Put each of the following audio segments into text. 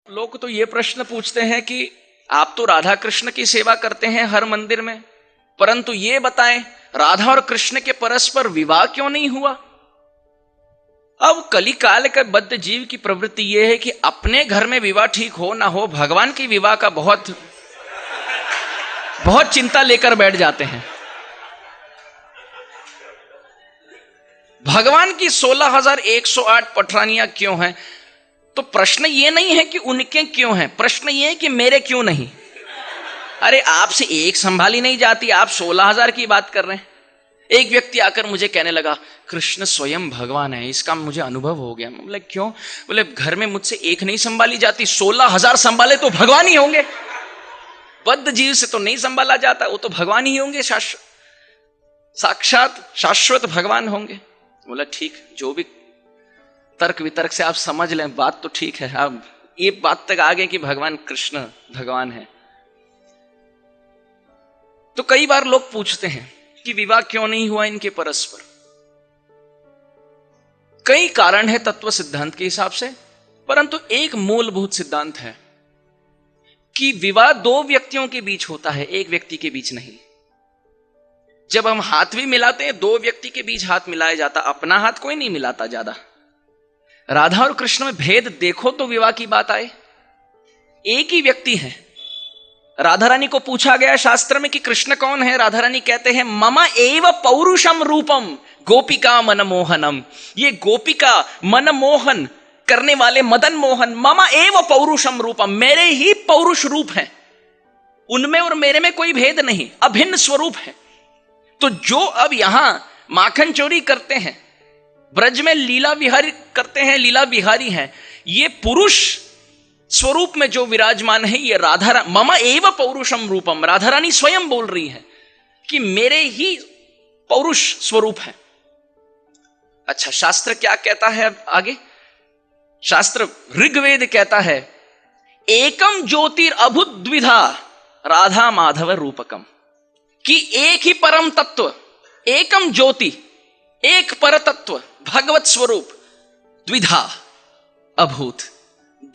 लोग तो ये प्रश्न पूछते हैं कि आप तो राधा कृष्ण की सेवा करते हैं हर मंदिर में, परंतु ये बताएं राधा और कृष्ण के परस्पर विवाह क्यों नहीं हुआ। अब कलिकाल के बद्ध जीव की प्रवृत्ति यह है कि अपने घर में विवाह ठीक हो ना हो, भगवान की विवाह का बहुत चिंता लेकर बैठ जाते हैं। भगवान की 16,108 पठरानियां क्यों हैं? तो प्रश्न ये नहीं है कि उनके क्यों हैं, प्रश्न ये है कि मेरे क्यों नहीं। अरे आपसे एक संभाली नहीं जाती, आप 16,000 की बात कर रहे हैं। एक व्यक्ति आकर मुझे कहने लगा कृष्ण स्वयं भगवान है, इसका मुझे अनुभव हो गया। बोले क्यों? बोले घर में मुझसे एक नहीं संभाली जाती, 16,000 संभाले तो भगवान ही होंगे। बद्ध जीव से तो नहीं संभाला जाता, वो तो भगवान ही होंगे, साक्षात शाश्वत भगवान होंगे। बोला ठीक, जो भी तर्क वितर्क से आप समझ लें, बात तो ठीक है। अब ये बात तक आ गए कि भगवान कृष्ण भगवान है। तो कई बार लोग पूछते हैं कि विवाह क्यों नहीं हुआ इनके परस्पर। कई कारण है तत्व सिद्धांत के हिसाब से, परंतु एक मूलभूत सिद्धांत है कि विवाह दो व्यक्तियों के बीच होता है, एक व्यक्ति के बीच नहीं। जब हम हाथ भी मिलाते हैं, दो व्यक्ति के बीच हाथ मिलाया जाता, अपना हाथ कोई नहीं मिलाता ज्यादा। राधा और कृष्ण में भेद देखो तो विवाह की बात आए, एक ही व्यक्ति है। राधा रानी को पूछा गया शास्त्र में कि कृष्ण कौन है, राधा रानी कहते हैं मम एव पौरुषम रूपम गोपिका मनमोहनम। ये गोपिका मनमोहन करने वाले मदन मोहन, मम एव पौरुषम रूपम, मेरे ही पौरुष रूप है, उनमें और मेरे में कोई भेद नहीं, अभिन्न स्वरूप है। तो जो अब यहां माखन चोरी करते हैं, ब्रज में लीला विहारी करते हैं, लीला विहारी हैं, ये पुरुष स्वरूप में जो विराजमान है, ये राधा मम एव पौरुषम रूपम, राधा रानी स्वयं बोल रही है कि मेरे ही पौरुष स्वरूप है। अच्छा, शास्त्र क्या कहता है अब आगे? शास्त्र ऋग्वेद कहता है एकम ज्योतिर अभुद्विधा राधा माधव रूपकम, कि एक ही परम तत्व, एकम ज्योति, एक पर तत्व भगवत स्वरूप, द्विधा अभूत,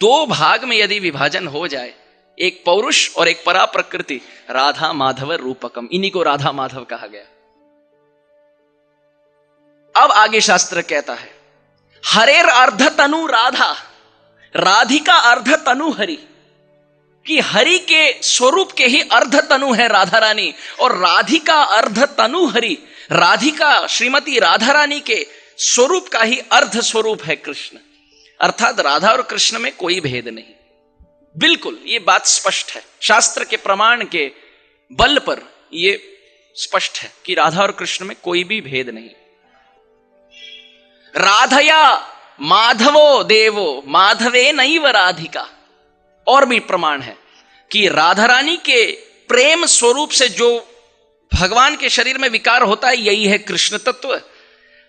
दो भाग में यदि विभाजन हो जाए, एक पौरुष और एक परा प्रकृति, राधा माधव रूपकम, इन्हीं को राधा माधव कहा गया। अब आगे शास्त्र कहता है हरेर अर्ध तनु राधा, राधिका अर्ध तनु हरि, कि हरि के स्वरूप के ही अर्ध तनु है राधा रानी, और राधिका अर्ध तनु हरि, राधिका श्रीमती राधा रानी के स्वरूप का ही अर्ध स्वरूप है कृष्ण। अर्थात राधा और कृष्ण में कोई भेद नहीं। बिल्कुल ये बात स्पष्ट है, शास्त्र के प्रमाण के बल पर ये स्पष्ट है कि राधा और कृष्ण में कोई भी भेद नहीं। राधया माधवो देवो माधवे नैव राधिका, और भी प्रमाण है कि राधा रानी के प्रेम स्वरूप से जो भगवान के शरीर में विकार होता है, यही है कृष्ण तत्व,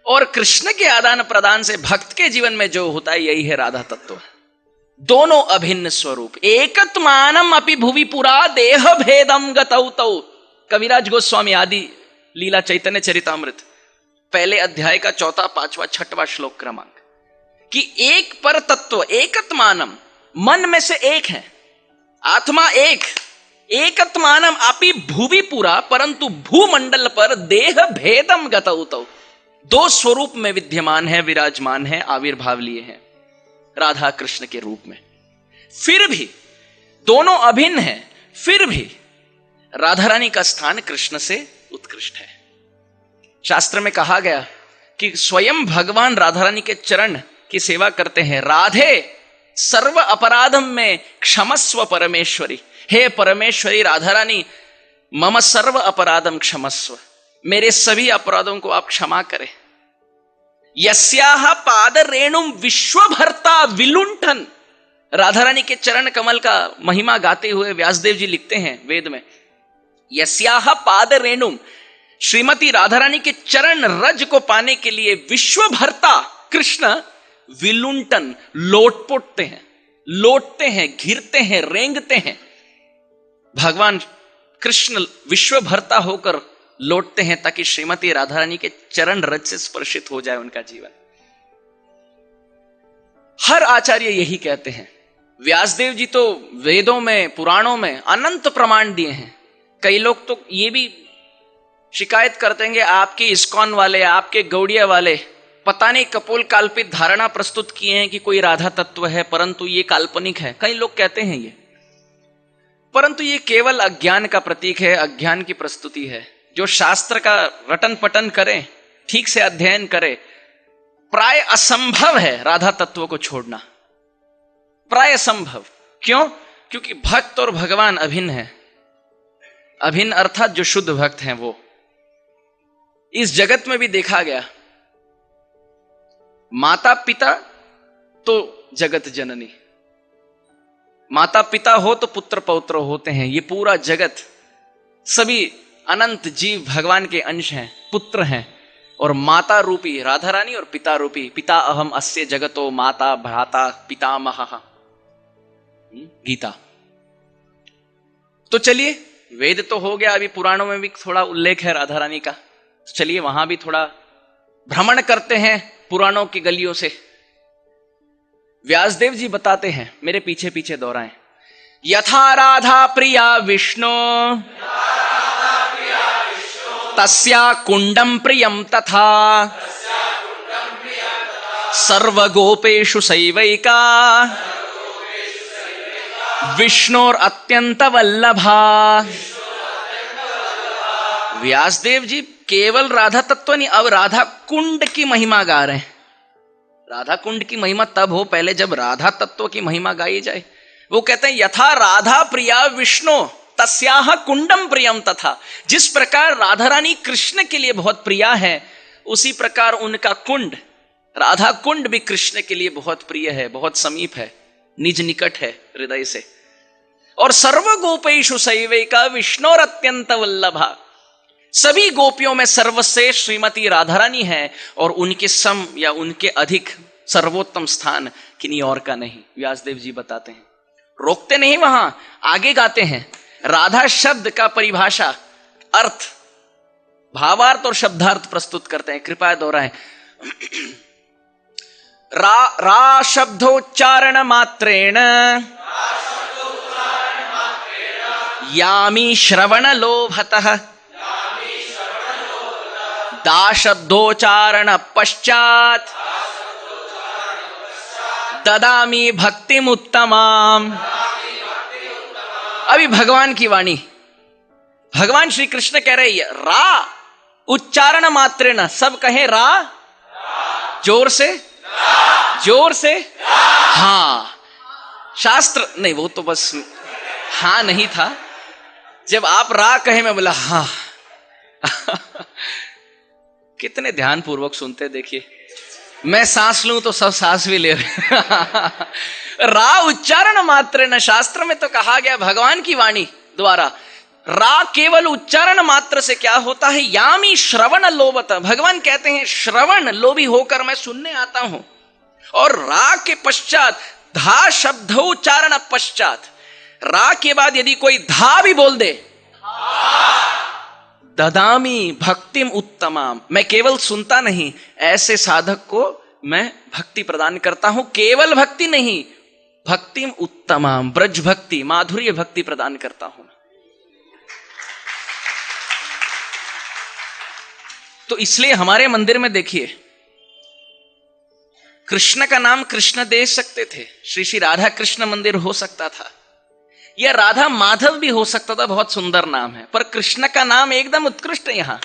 और कृष्ण के आदान प्रदान से भक्त के जीवन में जो होता है, यही है राधा तत्व। दोनों अभिन्न स्वरूप, एकत्मानम अपि भुवि पुरा देह भेदम गतौ तौ। कविराज गोस्वामी आदि लीला चैतन्य चरितामृत पहले अध्याय का 4, 5, 6वां श्लोक क्रमांक, कि एक पर तत्व, एकत्मानम, मन में से एक है, आत्मा एक, एकत्मानम अपि भुवि पुरा, परंतु भूमंडल पर देह भेदम गतौ तौ, दो स्वरूप में विद्यमान है, विराजमान है, आविर्भाव लिए हैं राधा कृष्ण के रूप में। फिर भी दोनों अभिन्न हैं, फिर भी राधा रानी का स्थान कृष्ण से उत्कृष्ट है। शास्त्र में कहा गया कि स्वयं भगवान राधा रानी के चरण की सेवा करते हैं। राधे सर्व अपराधम में क्षमस्व परमेश्वरी, हे परमेश्वरी राधा रानी मम सर्व अपराधम क्षमस्व, मेरे सभी अपराधों को आप क्षमा करें। यस्याह पाद रेणुम विश्वभर्ता विलुंठन, राधा रानी के चरण कमल का महिमा गाते हुए व्यासदेव जी लिखते हैं वेद में, यस्याह पाद रेणुम, श्रीमती राधा रानी के चरण रज को पाने के लिए विश्वभर्ता कृष्ण विलुंठन, लोटपोटते हैं, लोटते हैं, घिरते हैं, रेंगते हैं। भगवान कृष्ण विश्वभर्ता होकर लौटते हैं ताकि श्रीमती राधा रानी के चरण रज से स्पर्शित हो जाए उनका जीवन। हर आचार्य यही कहते हैं, व्यासदेव जी तो वेदों में, पुराणों में अनंत प्रमाण दिए हैं। कई लोग तो ये भी शिकायत करते हैं कि आपके इस्कॉन वाले, आपके गौड़िया वाले पता नहीं कपोल काल्पित धारणा प्रस्तुत किए हैं कि कोई राधा तत्व है, परंतु ये काल्पनिक है। कई लोग कहते हैं ये, परंतु ये केवल अज्ञान का प्रतीक है, अज्ञान की प्रस्तुति है। जो शास्त्र का रटन पटन करे, ठीक से अध्ययन करे, प्राय असंभव है राधा तत्व को छोड़ना, प्राय असंभव। क्यों? क्योंकि भक्त और भगवान अभिन्न है। अभिन्न अर्थात जो शुद्ध भक्त हैं वो। इस जगत में भी देखा गया, माता पिता तो जगत जननी, माता पिता हो तो पुत्र पौत्र होते हैं। ये पूरा जगत, सभी अनंत जीव भगवान के अंश हैं, पुत्र हैं। और माता रूपी राधा रानी और पिता रूपी पिता अहम अस्य जगतो माता भ्राता पितामह, गीता। तो चलिए, वेद तो हो गया, अभी पुराणों में भी थोड़ा उल्लेख है राधा रानी का, तो चलिए वहां भी थोड़ा भ्रमण करते हैं पुराणों की गलियों से। व्यासदेव जी बताते हैं, मेरे पीछे पीछे दोहराएं। यथा राधा प्रिया विष्णु तस्या कुंडम प्रियम तथा सर्वगोपेषु सैवैका विष्णोर अत्यंत वल्लभा। व्यासदेव जी केवल राधा तत्व नहीं, अब राधा कुंड की महिमा गा रहे हैं। राधा कुंड की महिमा तब हो पहले जब राधा तत्व की महिमा गाई जाए। वो कहते हैं यथा राधा प्रिया विष्णु तस्याह कुंडम प्रियम तथा। जिस प्रकार राधा रानी कृष्ण के लिए बहुत प्रिया है, उसी प्रकार उनका कुंड, राधा कुंड भी कृष्ण के लिए बहुत प्रिय है, बहुत समीप है, निज निकट है हृदय से। और सर्व गोपेषु सैवैका विष्णोर अत्यंत वल्लभा। सभी गोपियों में सर्वश्रेष्ठ श्रीमती राधा रानी है, और उनके सम या उनके अधिक सर्वोत्तम स्थान किन्हीं और का नहीं। व्यासदेव जी बताते हैं, रोकते नहीं, वहां आगे गाते हैं। राधा शब्द का परिभाषा, अर्थ, भावार्थ और शब्दार्थ प्रस्तुत करते हैं। कृपया दोहराएं। रा शब्दोच्चारण मात्रेण यामी श्रवण लोभतः दा शब्दोच्चारण पश्चात ददामी भक्तिम उत्तमाम। अभी भगवान की वाणी, भगवान श्री कृष्ण कह रहे हैं, रा उच्चारण मात्र न, सब कहें रा, जोर से, जोर से, हाँ। शास्त्र नहीं, वो तो बस हाँ नहीं था। जब आप रा कहे, मैं बोला हाँ। कितने ध्यान पूर्वक सुनते, देखिए मैं सांस लूं तो सब सांस भी ले रहे। रा उच्चारण मात्र न, शास्त्र में तो कहा गया भगवान की वाणी द्वारा रा केवल उच्चारण मात्र से क्या होता है, यामी श्रवण लोभत। भगवान कहते हैं श्रवण लोभी होकर मैं सुनने आता हूं। और रा के पश्चात धा शब्दोच्चारण पश्चात, रा के बाद यदि कोई धा भी बोल दे, ददामी भक्तिम उत्तमाम, मैं केवल सुनता नहीं, ऐसे साधक को मैं भक्ति प्रदान करता हूं। केवल भक्ति नहीं, भक्तिम उत्तमाम, ब्रज भक्ति, माधुर्य भक्ति प्रदान करता हूं। तो इसलिए हमारे मंदिर में देखिए, कृष्ण का नाम कृष्ण दे सकते थे, श्री श्री राधा कृष्ण मंदिर हो सकता था, या राधा माधव भी हो सकता था, बहुत सुंदर नाम है, पर कृष्ण का नाम एकदम उत्कृष्ट है। यहां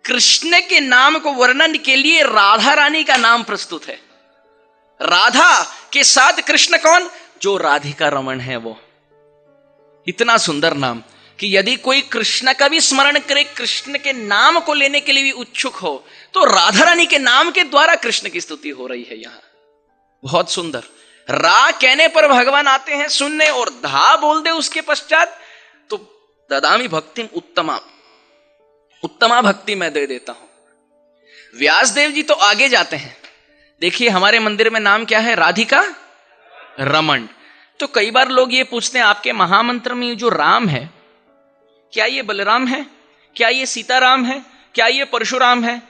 कृष्ण के नाम को वर्णन के लिए राधा रानी का नाम प्रस्तुत है। राधा के साथ कृष्ण कौन? जो राधिका रमण है वो। इतना सुंदर नाम कि यदि कोई कृष्ण का भी स्मरण करे, कृष्ण के नाम को लेने के लिए भी उत्सुक हो, तो राधा रानी के नाम के द्वारा कृष्ण की स्तुति हो रही है यहां। बहुत सुंदर। रा कहने पर भगवान आते हैं सुनने, और धा बोल दे उसके पश्चात तो ददामी भक्ति उत्तमा, उत्तमा भक्ति मैं दे देता हूं। व्यासदेव जी तो आगे जाते हैं। देखिए हमारे मंदिर में नाम क्या है? राधिका रमण। तो कई बार लोग ये पूछते हैं, आपके महामंत्र में जो राम है, क्या ये बलराम है? क्या ये सीताराम है? क्या ये परशुराम है?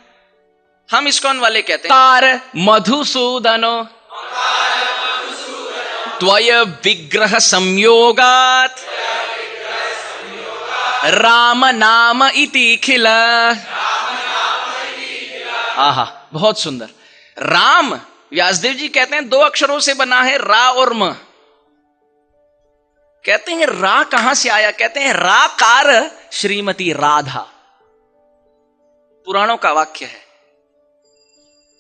हम इस्कॉन वाले कहते हैं तार मधुसूदनो त्वय विग्रह संयोगात राम नाम इति खिल। आहा, बहुत सुंदर। राम, व्यासदेव जी कहते हैं 2 अक्षरों से बना है, रा और म। कहते हैं रा कहां से आया? कहते हैं राकार श्रीमती राधा। पुराणों का वाक्य है।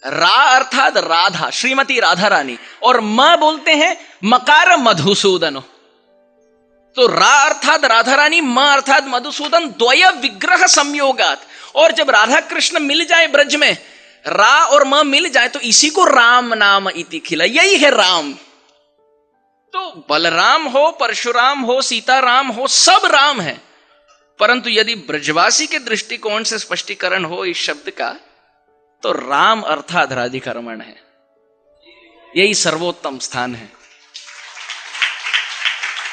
रा अर्थात राधा, श्रीमती राधा रानी, और म बोलते हैं मकार मधुसूदन। तो रा अर्थात राधा रानी, म अर्थात मधुसूदन, द्वय विग्रह संयोगात। और जब राधा कृष्ण मिल जाए ब्रज में, रा और म मिल जाए, तो इसी को राम नाम इति खिला, यही है राम। तो बलराम हो, परशुराम हो, सीताराम हो, सब राम है। परंतु यदि ब्रजवासी के दृष्टिकोण से स्पष्टीकरण हो इस शब्द का, तो राम अर्थात राधिकारमण है, यही सर्वोत्तम स्थान है।